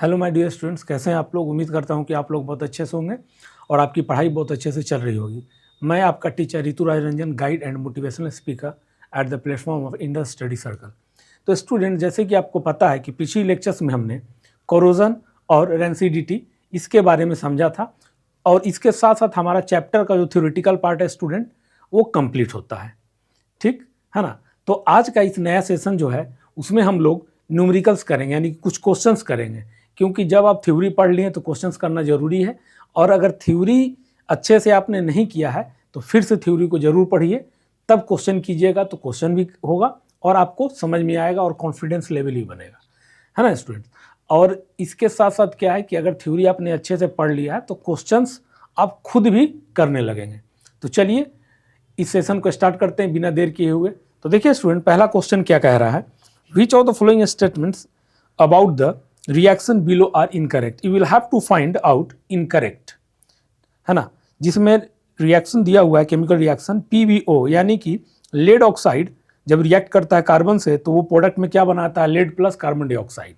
Hello my dear students, कैसे हैं आप लोग। उम्मीद करता हूं कि आप लोग बहुत अच्छे से होंगे और आपकी पढ़ाई बहुत अच्छे से चल रही होगी। मैं आपका teacher Ritu Raj Ranjan, guide and motivational speaker at the platform of Indus study circle. तो स्टूडेंट, जैसे कि आपको पता है कि पिछली लेक्चर्स में हमने कोरोजन और रेंसिडिटी इसके बारे में समझा था और इसके साथ साथ हमारा चैप्टर का जो थ्योरेटिकल पार्ट है स्टूडेंट, वो कंप्लीट होता है। ठीक है ना। तो आज का इस नया सेशन जो है उसमें हम लोग न्यूमेरिकल्स करेंगे, यानी कि कुछ क्वेश्चंस करेंगे, क्योंकि जब आप थ्योरी पढ़ लिए तो क्वेश्चंस करना जरूरी है। और अगर थ्योरी अच्छे से आपने नहीं किया है तो फिर से थ्योरी को जरूर पढ़िए, तब क्वेश्चन कीजिएगा तो क्वेश्चन भी होगा और आपको समझ में आएगा और कॉन्फिडेंस लेवल भी बनेगा, है ना स्टूडेंट। और इसके साथ साथ क्या है कि अगर थ्योरी आपने अच्छे से पढ़ लिया है तो क्वेश्चंस आप खुद भी करने लगेंगे। तो चलिए इस सेशन को स्टार्ट करते हैं बिना देर किए हुए। तो देखिए स्टूडेंट, पहला क्वेश्चन क्या कह रहा है, which of the following statements about the reaction below are incorrect, you will have to find out incorrect, है ना। जिसमें रिएक्शन दिया हुआ है केमिकल रिएक्शन PbO, यानी कि लेड ऑक्साइड जब रिएक्ट करता है कार्बन से तो वो प्रोडक्ट में क्या बनाता है, लेड प्लस कार्बन डाइऑक्साइड,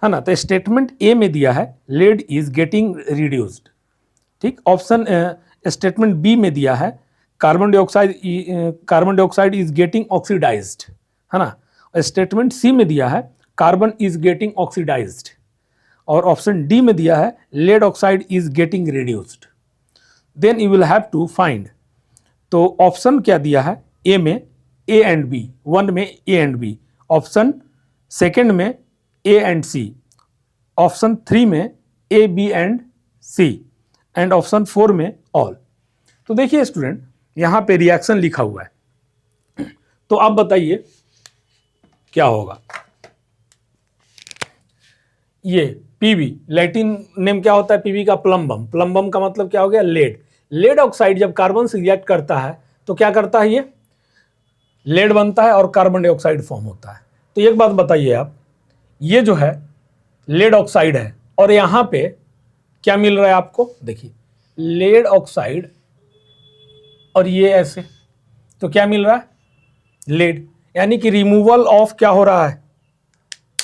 है ना। तो स्टेटमेंट ए में दिया है लेड इज गेटिंग रिड्यूस्ड, ठीक। ऑप्शन स्टेटमेंट बी में दिया है carbon dioxide is getting oxidised, है ना। स्टेटमेंट सी में दिया है कार्बन इज गेटिंग ऑक्सीडाइज्ड और ऑप्शन डी में दिया है lead oxide is getting reduced. Then you will have to find, तो ऑप्शन क्या दिया है, ए में ए एंड बी, वन में A and B, option second में A and C, option three में A B and C and option four में all. तो देखिए स्टूडेंट, यहां पे रिएक्शन लिखा हुआ है, तो आप बताइए क्या होगा। ये पीबी, लैटिन नेम क्या होता है पीबी का, प्लम्बम। प्लम्बम का मतलब क्या हो गया, लेड। लेड ऑक्साइड जब कार्बन से रिएक्ट करता है तो क्या करता है, ये लेड बनता है और कार्बन डाइऑक्साइड फॉर्म होता है। तो एक बात बताइए आप, ये जो है लेड ऑक्साइड है और यहां पे क्या मिल रहा है आपको, देखिए लेड ऑक्साइड और ये ऐसे, तो क्या मिल रहा है, लेड, यानी कि रिमूवल ऑफ क्या हो रहा है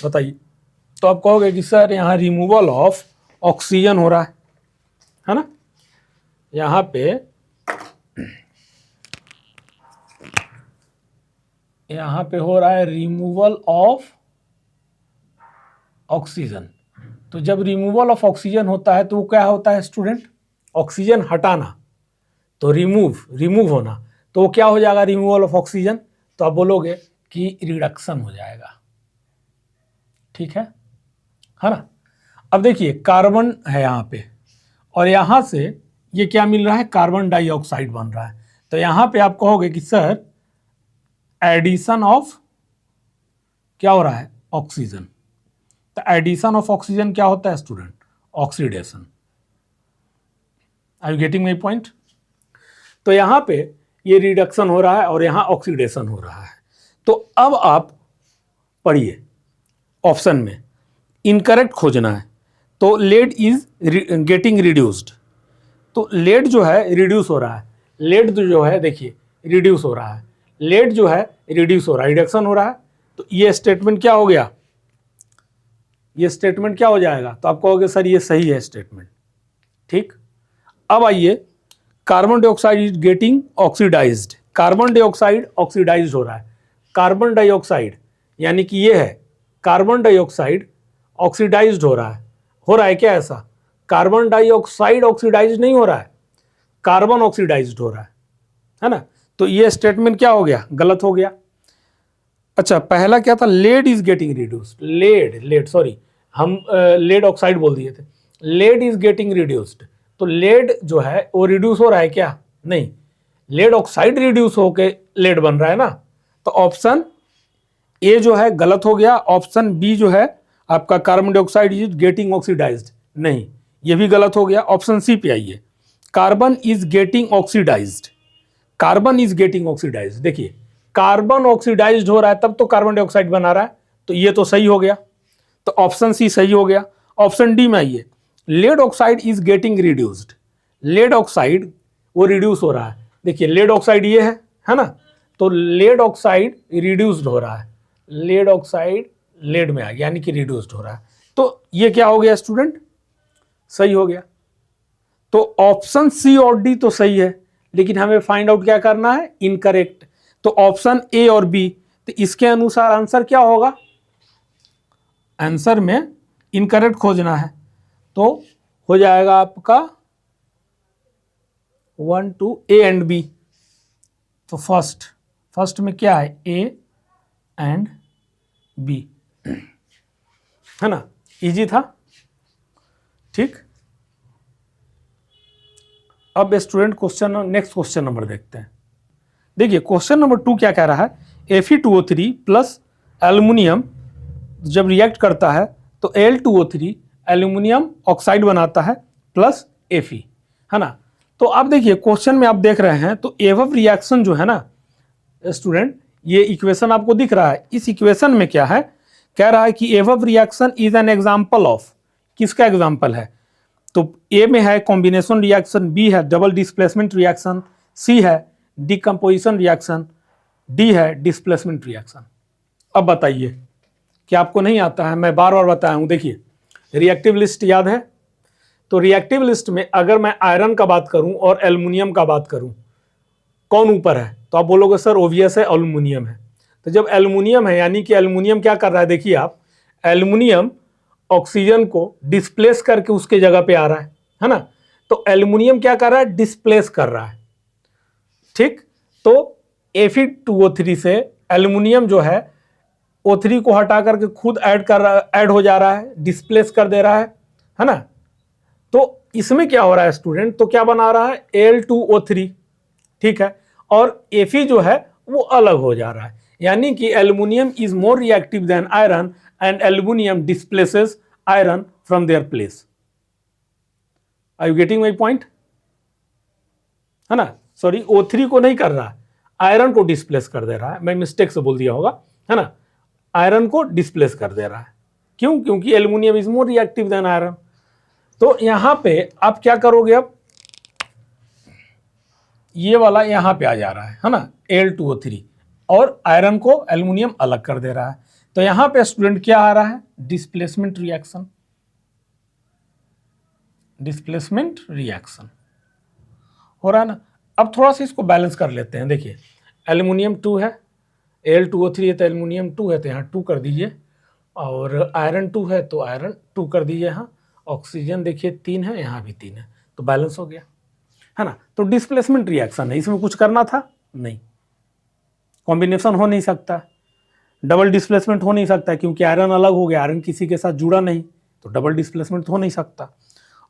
बताइए। तो आप कहोगे कि सर यहाँ रिमूवल ऑफ ऑक्सीजन हो रहा है ना। यहाँ पे हो रहा है रिमूवल ऑफ ऑक्सीजन। तो जब रिमूवल ऑफ ऑक्सीजन होता है तो वो क्या होता है स्टूडेंट, ऑक्सीजन हटाना, तो रिमूव होना, तो वो क्या हो जाएगा, रिमूवल ऑफ ऑक्सीजन। तो आप बोलोगे कि रिडक्शन हो जाएगा, ठीक है ना। अब देखिए कार्बन है यहाँ पे और यहाँ से ये क्या मिल रहा है, कार्बन डाइऑक्साइड बन रहा है। तो यहाँ पे आप कहोगे कि सर एडिशन ऑफ क्या हो रहा है, ऑक्सीजन। तो एडिशन ऑफ ऑक्सीजन क्या होता है student, oxidation. Are you getting my point. तो यहाँ पे ये रिडक्शन हो रहा है और यहाँ ऑक्सीडेशन हो रहा है। तो अब आप पढ़िए, ऑप्शन में इनकरेक्ट खोजना है, तो लेड इज गेटिंग रिड्यूस्ड, तो लेड जो है रिड्यूस हो रहा है, लेड जो है देखिए रिड्यूस हो रहा है, लेड जो है रिड्यूस हो रहा है, रिडक्शन हो रहा है। तो ये स्टेटमेंट क्या हो गया, ये स्टेटमेंट क्या हो जाएगा, तो आप कहोगे सर ये सही है स्टेटमेंट, ठीक। अब आइए, carbon dioxide is getting oxidised, carbon dioxide oxidised हो रहा है। कार्बन डाइऑक्साइड यानी कि ये है कार्बन डाइऑक्साइड ऑक्सीडाइज्ड हो रहा है क्या ऐसा, कार्बन डाइऑक्साइड ऑक्सीडाइज्ड नहीं हो रहा है, कार्बन ऑक्सीडाइज्ड हो रहा है ना। तो ये स्टेटमेंट क्या हो गया, गलत हो गया। अच्छा, पहला क्या था, lead is getting reduced, lead sorry, हम लेड ऑक्साइड बोल दिए थे, लेड इज गेटिंग रिड्यूस्ड। तो लेड जो है वो रिड्यूस हो रहा है क्या, नहीं, लेड ऑक्साइड रिड्यूस होके लेड बन रहा है ना। तो ऑप्शन ए जो है गलत हो गया। ऑप्शन बी जो है आपका carbon dioxide is getting oxidised, नहीं, ये भी गलत हो गया। ऑप्शन सी पे आइए, carbon is getting oxidised, carbon is getting oxidised. देखिए कार्बन ऑक्सीडाइज्ड हो रहा है तब तो कार्बन डाइऑक्साइड बना रहा है, तो ये तो सही हो गया, तो ऑप्शन सी सही हो गया। ऑप्शन डी में आइए, lead oxide is getting reduced, lead oxide वो रिड्यूस हो रहा है, देखिए लेड ऑक्साइड ये है ना, तो लेड ऑक्साइड रिड्यूस्ड हो रहा है, लेड ऑक्साइड लेड में आ गया, यानी कि रिड्यूस्ड हो रहा है। तो ये क्या हो गया स्टूडेंट, सही हो गया। तो ऑप्शन सी और डी तो सही है, लेकिन हमें फाइंड आउट क्या करना है, इनकरेक्ट। तो ऑप्शन ए और बी, तो इसके अनुसार आंसर क्या होगा, आंसर में इनकरेक्ट खोजना है। तो हो जाएगा आपका 1 2 ए एंड बी। तो फर्स्ट में क्या है, ए एंड बी, है ना, इजी था। ठीक, अब student question, next question number देखते हैं। देखिए क्वेश्चन नंबर 2 क्या कह रहा है, Fe2O3 प्लस एल्युमिनियम जब रिएक्ट करता है तो Al2O3 एल्युमिनियम ऑक्साइड बनाता है प्लस Fe, है ना। तो आप देखिए क्वेश्चन में आप देख रहे हैं, तो एवब रिएक्शन जो है ना स्टूडेंट, ये इक्वेशन आपको दिख रहा है। इस इक्वेशन में क्या है, कह रहा है कि एवब reaction is an example of, किसका एग्जाम्पल है, तो ए में है कॉम्बिनेशन रिएक्शन, बी है डबल डिस्प्लेसमेंट रिएक्शन, सी है डिकम्पोजिशन रिएक्शन, डी है डिस्प्लेसमेंट रिएक्शन। अब बताइए, क्या आपको नहीं आता है, मैं बार बार बताया हूं। देखिए रिएक्टिव लिस्ट याद है, तो रिएक्टिव लिस्ट में अगर मैं आयरन का बात करूं और एल्युमिनियम का बात करूं, कौन ऊपर है, तो आप बोलोगे सर ओवियस है एल्युमिनियम है। तो जब एल्युमिनियम है, यानी कि एल्युमिनियम क्या कर रहा है, देखिए आप, एल्युमिनियम ऑक्सीजन को डिस्प्लेस करके उसके जगह पे आ रहा है ना। तो एल्युमिनियम क्या कर रहा है, डिस्प्लेस कर रहा है। ठीक, तो Fe2O3 से एल्युमिनियम जो है O3 को हटा करके खुद ऐड हो जा रहा है, डिस्प्लेस कर दे रहा है ना। तो इसमें क्या हो रहा है स्टूडेंट, तो क्या बना रहा है, Al2O3, ठीक है, और Fe जो है वो अलग हो जा रहा है, यानी कि aluminium is more reactive than iron and aluminium displaces iron from their place. Are you getting my point, है ना। सॉरी, O3 को नहीं कर रहा है, आयरन को डिस्प्लेस कर दे रहा है, मैं मिस्टेक से बोल दिया होगा, है ना, आयरन को डिस्प्लेस कर दे रहा है। क्यों, क्योंकि aluminium is more reactive than iron. तो यहां पे आप क्या करोगे, अब ये वाला यहां पे आ जा रहा है ना, Al2O3, और आयरन को एल्युमिनियम अलग कर दे रहा है। तो यहां पे स्टूडेंट क्या आ रहा है, डिस्प्लेसमेंट रिएक्शन, डिस्प्लेसमेंट रिएक्शन हो रहा है ना। अब थोड़ा सा इसको बैलेंस कर लेते हैं। देखिए एल्युमिनियम 2 है, Al2O3 है तो एल्युमिनियम 2 है, तो यहाँ 2 कर दीजिए, और आयरन 2 है तो आयरन 2 कर दीजिए। यहाँ ऑक्सीजन देखिए 3 है, यहाँ भी 3 है, तो बैलेंस हो गया, है ना। तो डिस्प्लेसमेंट रिएक्शन है, इसमें कुछ करना था नहीं, कॉम्बिनेशन हो नहीं सकता, डबल डिस्प्लेसमेंट हो नहीं सकता, क्योंकि आयरन अलग हो गया, आयरन किसी के साथ जुड़ा नहीं, तो डबल डिस्प्लेसमेंट हो नहीं सकता।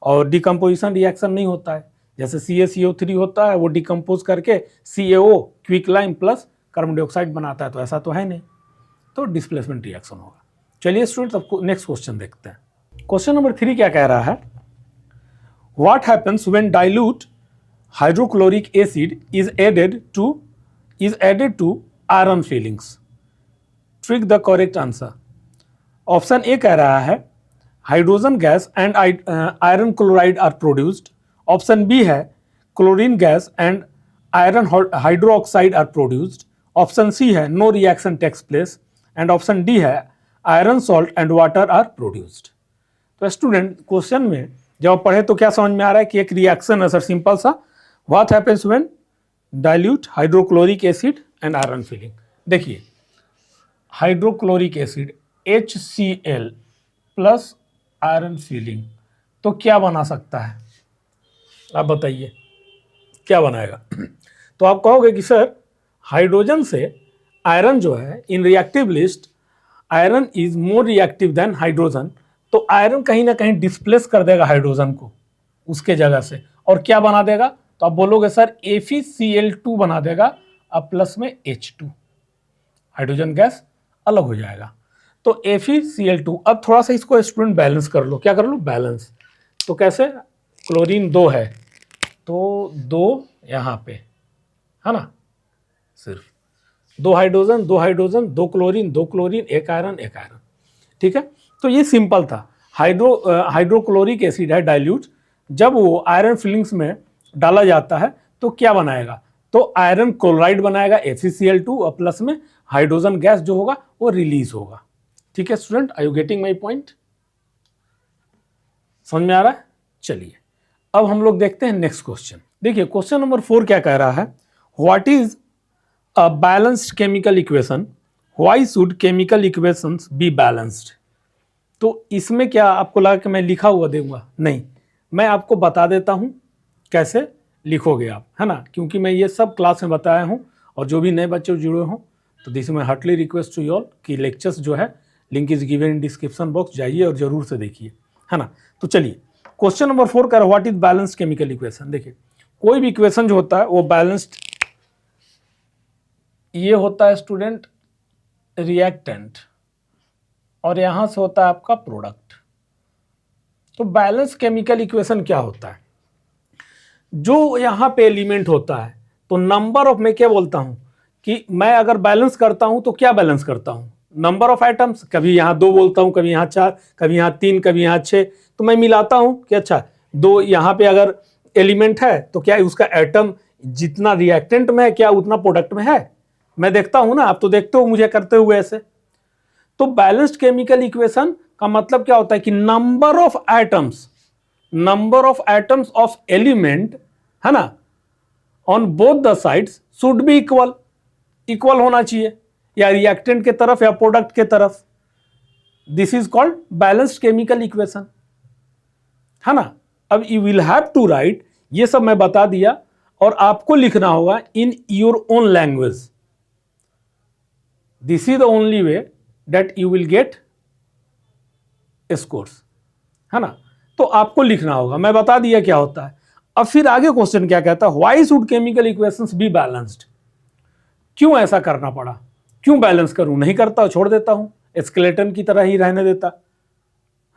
और डिकम्पोजिशन रिएक्शन नहीं होता है, जैसे CaCO3 होता है, वो डिकम्पोज करके CaO quick lime plus carbon dioxide बनाता है, तो ऐसा तो है नहीं, तो डिस्प्लेसमेंट रिएक्शन होगा। चलिए स्टूडेंट, अब नेक्स्ट क्वेश्चन देखते हैं। क्वेश्चन नंबर 3 क्या कह रहा है, what happens when dilute hydrochloric acid is added to iron filings, trick the correct answer. Option A कह रहा है hydrogen gas and iron chloride are produced, option B है chlorine gas and iron hydroxide are produced, option C है no reaction takes place, and option D है iron salt and water are produced. तो student question में जब आप पढ़े तो क्या समझ में आ रहा है कि एक रिएक्शन है सर, सिंपल सा, what happens when dilute hydrochloric acid and iron filing. देखिए hydrochloric acid HCl plus iron filing, तो क्या बना सकता है, आप बताइए क्या बनाएगा। तो आप कहोगे कि सर हाइड्रोजन से आयरन जो है, in reactive list iron is more reactive than hydrogen, तो आयरन कहीं ना कहीं डिस्प्लेस कर देगा हाइड्रोजन को उसके जगह से, और क्या बना देगा, तो आप बोलोगे सर FeCl2 बना देगा, अब प्लस में H2, हाइड्रोजन गैस अलग हो जाएगा। तो FeCl2, अब थोड़ा सा इसको स्टूडेंट बैलेंस कर लो, क्या कर लो, बैलेंस। तो कैसे, क्लोरीन 2 है तो 2 यहाँ पे, है ना, सिर्फ 2 हाइड्रोजन 2 हाइड्रोजन 2 क्लोरीन 2 क्लोरीन, एक आयरन एक आयरन, ठीक है। तो ये सिंपल था। हाइड्रोक्लोरिक एसिड है डाइल्यूट, जब वो आयरन फिलिंग्स में डाला जाता है तो क्या बनाएगा, तो आयरन क्लोराइड बनाएगा FeCl2, और प्लस में हाइड्रोजन गैस जो होगा वो रिलीज होगा। ठीक है student, are you getting my point. समझ में आ रहा है? चलिए अब हम लोग देखते हैं नेक्स्ट क्वेश्चन। देखिए क्वेश्चन नंबर 4 क्या कह रहा है, what is a balanced chemical equation, why should chemical equations be balanced. तो इसमें क्या आपको लगा कि मैं लिखा हुआ दूंगा? नहीं, मैं आपको बता देता हूं कैसे लिखोगे आप, है ना, क्योंकि मैं ये सब क्लास में बताया हूं और जो भी नए बच्चे जुड़े हों तो दिस मैं heartily request to you all कि लेक्चर्स जो है link is given in description box, जाइए और जरूर से देखिए, है ना। तो चलिए क्वेश्चन नंबर 4 का what is balanced chemical equation. देखिए कोई भी इक्वेशन जो होता है वो बैलेंस्ड, ये होता है स्टूडेंट रिएक्टेंट और यहां से होता है आपका प्रोडक्ट। तो बैलेंस केमिकल इक्वेशन क्या होता है, जो यहां पे एलिमेंट होता है तो नंबर ऑफ, मैं क्या बोलता हूं कि मैं अगर बैलेंस करता हूं तो क्या बैलेंस करता हूं, नंबर ऑफ एटम्स, कभी यहां 2 बोलता हूं, कभी यहां 4, कभी यहां 3, कभी यहां 6, तो मैं मिलाता हूं कि अच्छा 2 यहां पे अगर एलिमेंट है तो क्या उसका एटम जितना रिएक्टेंट में है क्या उतना प्रोडक्ट में है, मैं देखता हूं ना, आप तो देखते हो मुझे करते हुए ऐसे। तो बैलेंस्ड केमिकल इक्वेशन का मतलब क्या होता है कि number of atoms of element, है ना, on both the sides should be equal होना चाहिए, या रिएक्टेंट के तरफ या प्रोडक्ट के तरफ। This is called balanced chemical equation, है ना। अब you will have to write, ये सब मैं बता दिया और आपको लिखना होगा in your own language. This is the only way that you will get scores, है ना। तो आपको लिखना होगा, मैं बता दिया क्या होता है। अब फिर आगे क्वेश्चन क्या कहता है, why should chemical equations be balanced, क्यों ऐसा करना पड़ा, क्यों बैलेंस करूं, नहीं करता छोड़ देता हूं स्केलेटन की तरह ही रहने देता,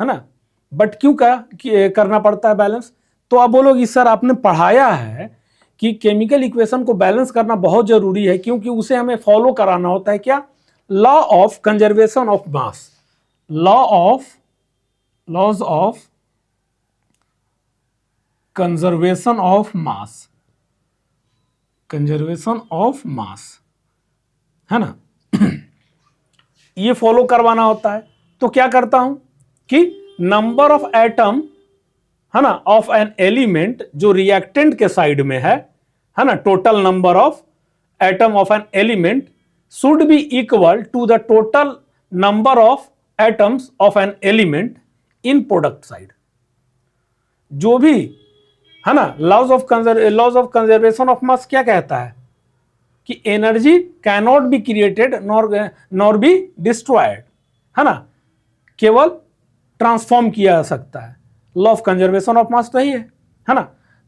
है ना, बट क्यों करना पड़ता है बैलेंस। तो आप बोलोगे सर आपने पढ़ाया है कि केमिकल इक्वेशन को बैलेंस करना बहुत जरूरी है, क्योंकि उसे हमें फॉलो कराना होता है क्या, law of conservation of mass, laws of conservation of mass, conservation of mass, है ना, ये फॉलो करवाना होता है। तो क्या करता हूं कि नंबर ऑफ एटम, है ना, ऑफ एन एलिमेंट जो रिएक्टेंट के साइड में है ना, total number of atom of an element should be equal to the total number of atoms of an element in product side. जो भी, है ना, laws of conservation of mass क्या कहता है कि energy cannot be created nor be destroyed, है ना, केवल ट्रांसफॉर्म किया जा सकता है। Law of conservation of mass तो ही है ना।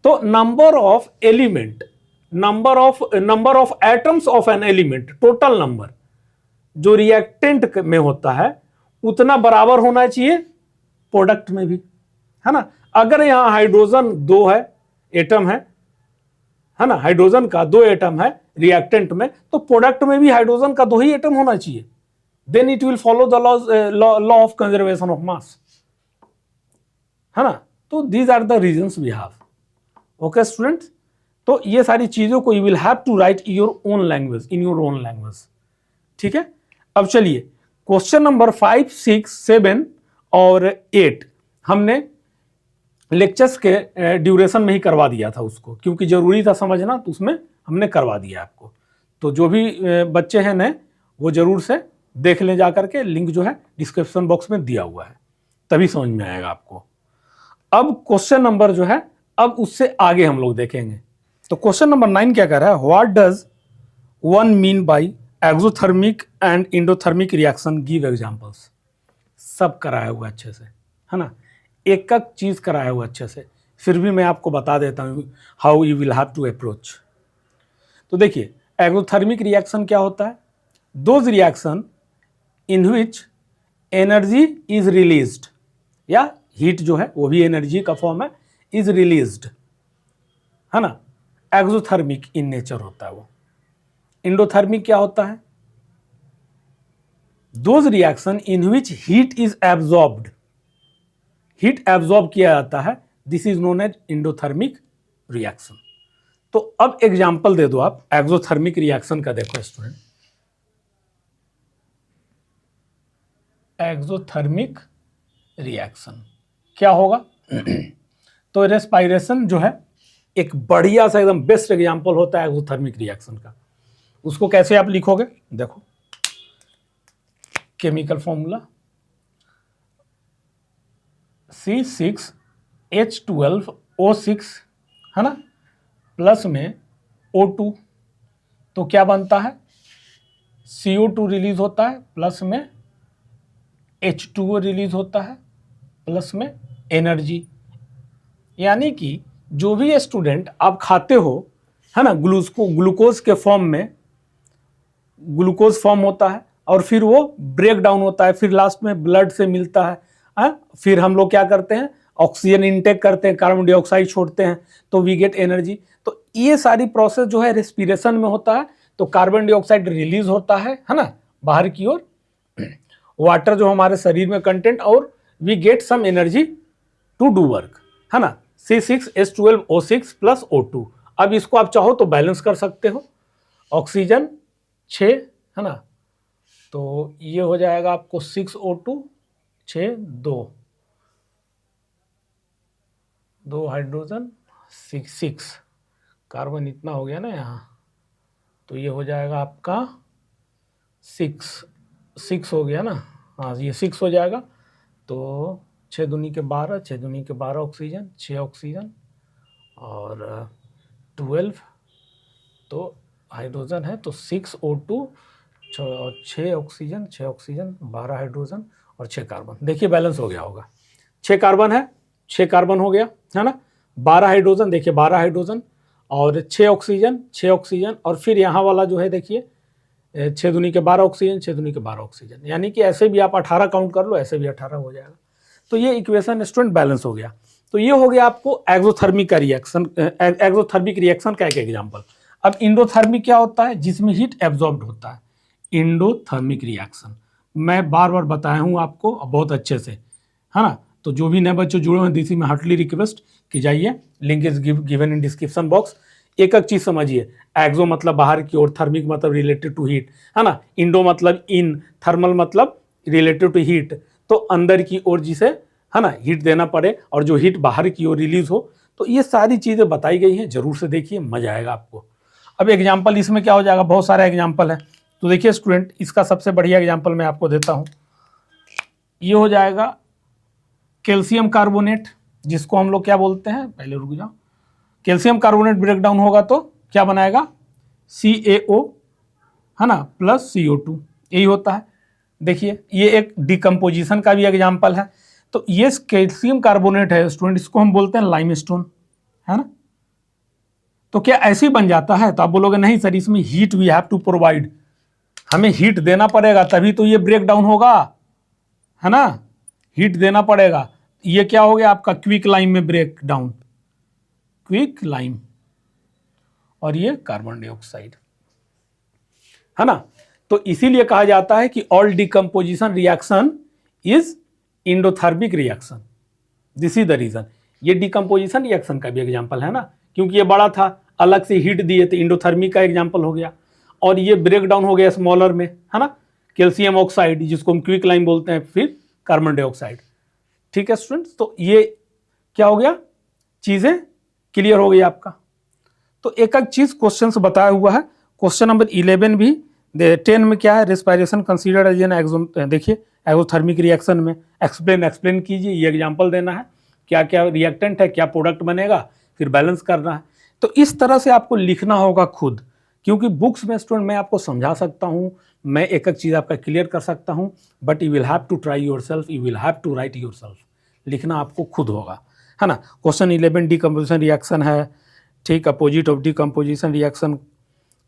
तो number of element, number of atoms of an element, total number जो रिएक्टेंट में होता है उतना बराबर होना चाहिए प्रोडक्ट में भी, है ना। अगर यहां हाइड्रोजन 2 है, एटम है ना, हाइड्रोजन का 2 एटम है रिएक्टेंट में, तो प्रोडक्ट में भी हाइड्रोजन का 2 ही एटम होना चाहिए, then it will follow the law of conservation of mass, है ना। तो these are the reasons we have, okay students. तो ये सारी चीजों को you will have to write your own language, in your own language, ठीक है। अब चलिए क्वेश्चन नंबर 5, 6, 7 और 8 हमने लेक्चर्स के ड्यूरेशन में ही करवा दिया था उसको, क्योंकि जरूरी था समझना, तो उसमें हमने करवा दिया आपको। तो जो भी बच्चे हैं नए वो जरूर से देख लें जा करके, लिंक जो है डिस्क्रिप्शन बॉक्स में दिया हुआ है, तभी समझ में आएगा आपको। अब क्वेश्चन नंबर जो है, अब उससे आगे हम लोग देखेंगे। तो क्वेश्चन नंबर 9 क्या कर रहा है, what does one mean by exothermic and endothermic reaction, give examples. सब कराया हुआ अच्छे से, है ना, एक एक चीज कराया हुआ अच्छे से, फिर भी मैं आपको बता देता हूं how you will have to approach. तो देखिए एक्सोथर्मिक रिएक्शन क्या होता है, those reaction in which energy is released, या हीट जो है वो भी एनर्जी का फॉर्म है, इज रिलीज्ड, है ना, एक्सोथर्मिक इन नेचर होता है वो। इंडोथर्मिक क्या होता है, those reaction in which heat is absorbed, heat absorb किया जाता है, this is known as endothermic reaction. तो अब एग्जांपल दे दो आप एक्सोथर्मिक रिएक्शन का, देखो स्टूडेंट, एक्सोथर्मिक रिएक्शन क्या होगा, तो रेस्पायरेशन जो है एक बढ़िया सा एकदम बेस्ट एग्जांपल होता है एक्सोथर्मिक रिएक्शन का। उसको कैसे आप लिखोगे, देखो केमिकल फॉर्मूला C6H12O6 है ना, प्लस में O2, तो क्या बनता है, CO2 रिलीज होता है, प्लस में H2O रिलीज होता है, प्लस में एनर्जी। यानी कि जो भी स्टूडेंट आप खाते हो है ना, ग्लूकोज के फॉर्म में ग्लूकोज फॉर्म होता है और फिर वो ब्रेक डाउन होता है, फिर लास्ट में ब्लड से मिलता है। फिर हम लोग क्या करते हैं, ऑक्सीजन इनटेक करते हैं, कार्बन डाइऑक्साइड छोड़ते हैं, तो वी गेट एनर्जी। तो ये सारी प्रोसेस जो है रेस्पिरेशन में होता है, तो कार्बन डाइऑक्साइड रिलीज होता है ना बाहर की ओर, वाटर जो हमारे शरीर में कंटेंट, और we get some energy to do work, है ना। C6H12O6 plus O2। अब इसको आप चाहो तो बैलेंस कर सकते हो, ऑक्सीजन 6 है ना, तो ये हो जाएगा आपको 6O2 6 2 हाइड्रोजन 6 कार्बन इतना हो गया ना यहाँ, तो ये हो जाएगा आपका 6 हो गया ना, हाँ ये 6 हो जाएगा। तो 6 दूनी के 12, 6 दूनी के 12 ऑक्सीजन, 6 ऑक्सीजन और 12 तो हाइड्रोजन है, तो 6O2 6 ऑक्सीजन 12 हाइड्रोजन और 6 कार्बन। देखिए बैलेंस हो गया होगा, 6 कार्बन है, 6 कार्बन हो गया है ना, 12 हाइड्रोजन, देखिए 12 हाइड्रोजन और 6 ऑक्सीजन और फिर यहाँ वाला जो है देखिए 6 दूनी के 12 ऑक्सीजन, 6 दूनी के 12 ऑक्सीजन, यानी कि ऐसे भी आप 18 काउंट कर लो, ऐसे भी 18 हो जाएगा। तो ये इक्वेशन स्टूडेंट बैलेंस हो गया। तो ये हो गया आपको एक्सोथर्मिक का रिएक्शन, एक्सोथर्मिक रिएक्शन का एक एग्जाम्पल। अब इंडोथर्मिक क्या होता है, जिसमें हीट एब्जॉर्ब्ड होता है, इंडोथर्मिक रिएक्शन मैं बार बार बताया हूँ आपको बहुत अच्छे से, है ना। तो जो भी नए बच्चे जुड़े हैं दिस में हार्टली रिक्वेस्ट कि जाइए, link is given in description box. एक एक चीज समझिए, एक्सो मतलब बाहर की ओर, थर्मिक मतलब रिलेटेड टू हीट, है ना, इंडो मतलब इन, थर्मल मतलब रिलेटेड टू हीट, तो अंदर की ओर जिसे है ना हीट देना पड़े और जो हीट बाहर की ओर रिलीज हो। तो ये सारी चीजें बताई गई हैं, जरूर से देखिए, मजा आएगा आपको। अब एग्जाम्पल इसमें क्या हो जाएगा, बहुत सारा एग्जाम्पल है। तो देखिए स्टूडेंट, इसका सबसे बढ़िया एग्जाम्पल मैं आपको देता हूँ, ये हो जाएगा कैल्शियम कार्बोनेट, जिसको हम लोग क्या बोलते हैं, पहले रुक जाओ, कैल्शियम कार्बोनेट ब्रेकडाउन होगा तो क्या बनाएगा, CaO है ना प्लस CO2, यही होता है। देखिए ये एक डिकम्पोजिशन का भी एग्जाम्पल है। तो ये कैल्शियम कार्बोनेट है स्टूडेंट, इसको हम बोलते हैं लाइमस्टोन, है ना। तो क्या ऐसे ही बन जाता है, तो आप बोलोगे नहीं सर, इसमें heat we have to provide, हमें हीट देना पड़ेगा तभी तो ये ब्रेक डाउन होगा, है ना, हीट देना पड़ेगा। ये क्या हो गया आपका क्विक लाइम में ब्रेक डाउन, क्विक लाइम, और ये कार्बन डाइऑक्साइड, है ना। तो इसीलिए कहा जाता है कि all decomposition reaction is endothermic reaction, this is the reason. ये डिकम्पोजिशन रिएक्शन का भी एग्जांपल है ना, क्योंकि ये बड़ा था, अलग से हीट दिए तो इंडोथर्मिक का एग्जांपल हो गया, और ये ब्रेक डाउन हो गया स्मॉलर में, है ना, कैल्शियम ऑक्साइड जिसको हम क्विक लाइम बोलते हैं, फिर कार्बन डाइऑक्साइड। ठीक है स्टूडेंट्स, तो ये क्या हो गया, चीजें क्लियर हो गई आपका। तो एक एक चीज क्वेश्चन से बताया हुआ है। क्वेश्चन नंबर 11 भी 10 में क्या है, रेस्पिरेशन कंसीडर्ड एज एन एक्सो, देखिए एक्सोथर्मिक रिएक्शन में एक्सप्लेन कीजिए, ये एग्जांपल देना है, क्या क्या रिएक्टेंट है, क्या प्रोडक्ट बनेगा, फिर बैलेंस करना है। तो इस तरह से आपको लिखना होगा खुद, क्योंकि बुक्स में स्टूडेंट मैं आपको समझा सकता हूँ, मैं एक एक चीज़ आपका क्लियर कर सकता हूँ, but you will have to try yourself, you will have to write yourself, लिखना आपको खुद होगा, है ना। क्वेश्चन 11 डिकम्पोजिशन रिएक्शन है, ठीक, opposite of decomposition reaction,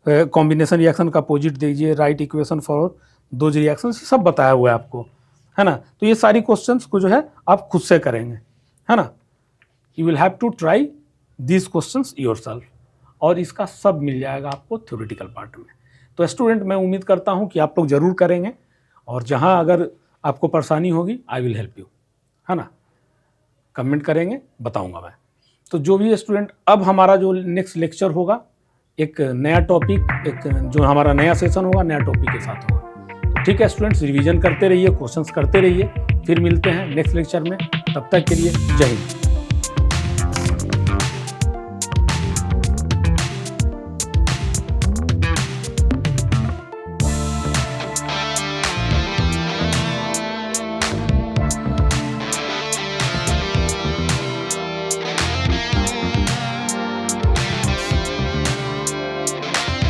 combination reaction का अपोजिट दीजिए, right equation for those reaction, सब बताया हुआ है आपको, है ना। तो ये सारी क्वेश्चंस को जो है आप खुद से करेंगे, है ना, you will have to try this questions yourself, और इसका सब मिल जाएगा आपको थ्योरेटिकल पार्ट में। तो स्टूडेंट मैं उम्मीद करता हूँ कि आप लोग जरूर करेंगे, और जहाँ अगर आपको परेशानी होगी आई विल हेल्प यू, है ना, कमेंट करेंगे, बताऊंगा मैं। तो जो भी स्टूडेंट, अब हमारा जो नेक्स्ट लेक्चर होगा एक नया टॉपिक, एक जो हमारा नया सेशन होगा नया टॉपिक के साथ होगा। तो ठीक है स्टूडेंट्स, रिवीजन करते रहिए, क्वेश्चंस करते रहिए, फिर मिलते हैं नेक्स्ट लेक्चर में, तब तक के लिए जय हिंद।